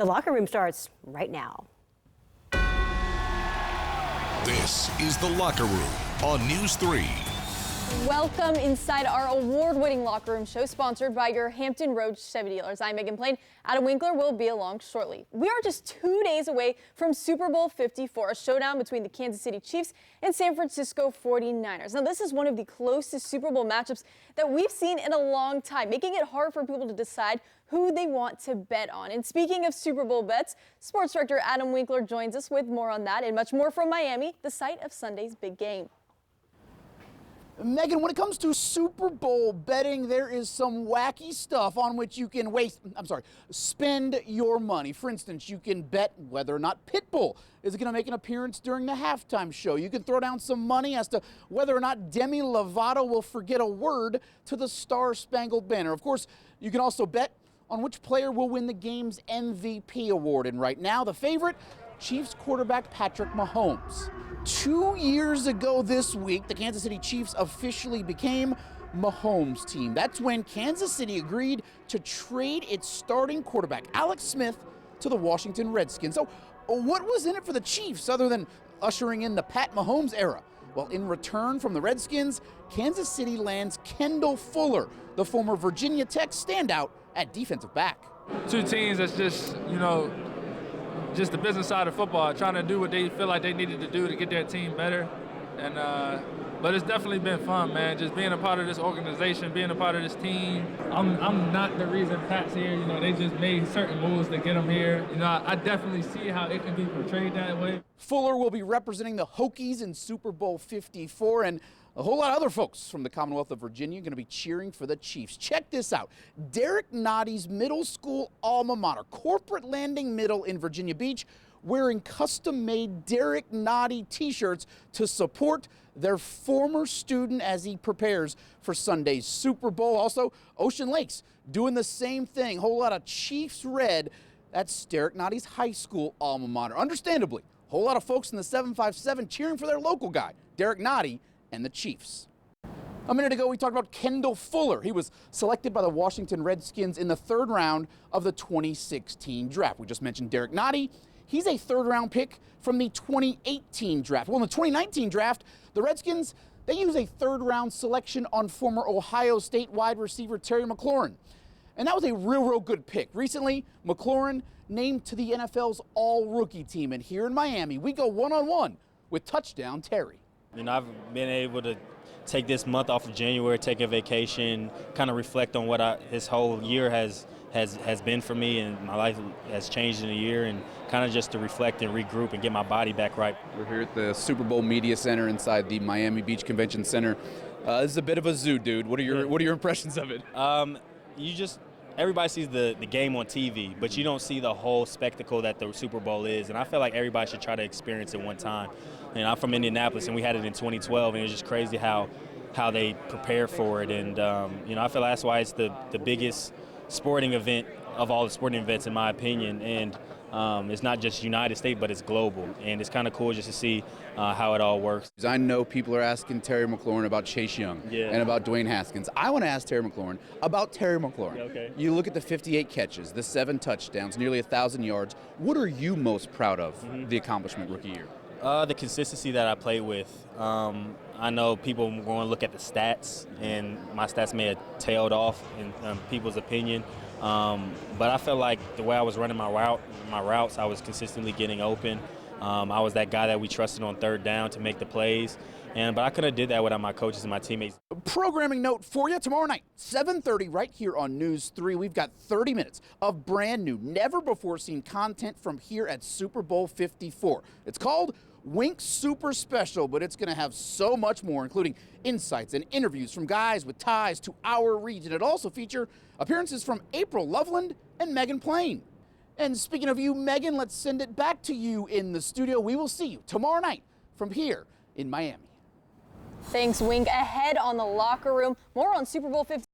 The locker room starts right now. This is The Locker Room on News 3. Welcome inside our award-winning locker room show, sponsored by your Hampton Roads Chevy dealers. I'm Megan Plain. Adam Winkler will be along shortly. We are just 2 days away from Super Bowl 54, a showdown between the Kansas City Chiefs and San Francisco 49ers. Now, this is one of the closest Super Bowl matchups that we've seen in a long time, making it hard for people to decide who they want to bet on. And speaking of Super Bowl bets, sports director Adam Winkler joins us with more on that and much more from Miami, the site of Sunday's big game. Megan, when it comes to Super Bowl betting, there is some wacky stuff on which you can spend your money. For instance, you can bet whether or not Pitbull is going to make an appearance during the halftime show. You can throw down some money as to whether or not Demi Lovato will forget a word to the Star-Spangled Banner. Of course, you can also bet on which player will win the game's MVP award. And right now, the favorite, Chiefs quarterback Patrick Mahomes. 2 years ago this week, the Kansas City Chiefs officially became Mahomes' team. That's when Kansas City agreed to trade its starting quarterback, Alex Smith, to the Washington Redskins. So what was in it for the Chiefs other than ushering in the Pat Mahomes era? Well, in return from the Redskins, Kansas City lands Kendall Fuller, the former Virginia Tech standout at defensive back. Two teams that's just, just the business side of football, trying to do what they feel like they needed to do to get their team better. And but it's definitely been fun, man. Just being a part of this organization, being a part of this team. I'm not the reason Pat's here. They just made certain moves to get him here. I definitely see how it can be portrayed that way. Fuller will be representing the Hokies in Super Bowl 54, and a whole lot of other folks from the Commonwealth of Virginia going to be cheering for the Chiefs. Check this out. Derek Notty's middle school alma mater, Corporate Landing Middle in Virginia Beach, wearing custom-made Derek Notty t-shirts to support their former student as he prepares for Sunday's Super Bowl. Also, Ocean Lakes doing the same thing. Whole lot of Chiefs red. That's Derek Notty's high school alma mater. Understandably, a whole lot of folks in the 757 cheering for their local guy, Derek Notty, and the Chiefs. A minute ago, we talked about Kendall Fuller. He was selected by the Washington Redskins in the third round of the 2016 draft. We just mentioned Derek Notty. He's a third-round pick from the 2018 draft. Well, in the 2019 draft, the Redskins, they use a third-round selection on former Ohio State wide receiver Terry McLaurin. And that was a real good pick. Recently, McLaurin named to the NFL's all-rookie team. And here in Miami, we go one-on-one with Touchdown Terry. I've been able to take this month off of January, take a vacation, kind of reflect on what his whole year has been for me, and my life has changed in a year, and kind of just to reflect and regroup and get my body back right. We're here at the Super Bowl Media Center inside the Miami Beach Convention Center. This is a bit of a zoo, dude. What are your impressions of it? Everybody sees the game on TV, but you don't see the whole spectacle that the Super Bowl is, and I feel like everybody should try to experience it one time. And I'm from Indianapolis, and we had it in 2012, and it was just crazy how they prepare for it. And I feel like that's why it's the biggest sporting event of all the sporting events, in my opinion. And it's not just United States, but it's global, and it's kind of cool just to see how it all works. I know people are asking Terry McLaurin about Chase Young and about Dwayne Haskins. I want to ask Terry McLaurin about Terry McLaurin. Okay. You look at the 58 catches, the 7 touchdowns, nearly 1,000 yards. What are you most proud of the accomplishment rookie year? The consistency that I played with. I know people are going to look at the stats, and my stats may have tailed off in people's opinion. But I felt like the way I was running my routes, I was consistently getting open. I was that guy that we trusted on third down to make the plays. But I couldn't have did that without my coaches and my teammates. Programming note for you tomorrow night, 7:30 right here on News 3. We've got 30 minutes of brand new, never before seen content from here at Super Bowl 54. It's called Winx Super Special, but it's going to have so much more, including insights and interviews from guys with ties to our region. It'll also feature appearances from April Loveland and Megan Plain. And speaking of you, Megan, let's send it back to you in the studio. We will see you tomorrow night from here in Miami. Thanks, Wink. Ahead on the locker room, more on Super Bowl 50.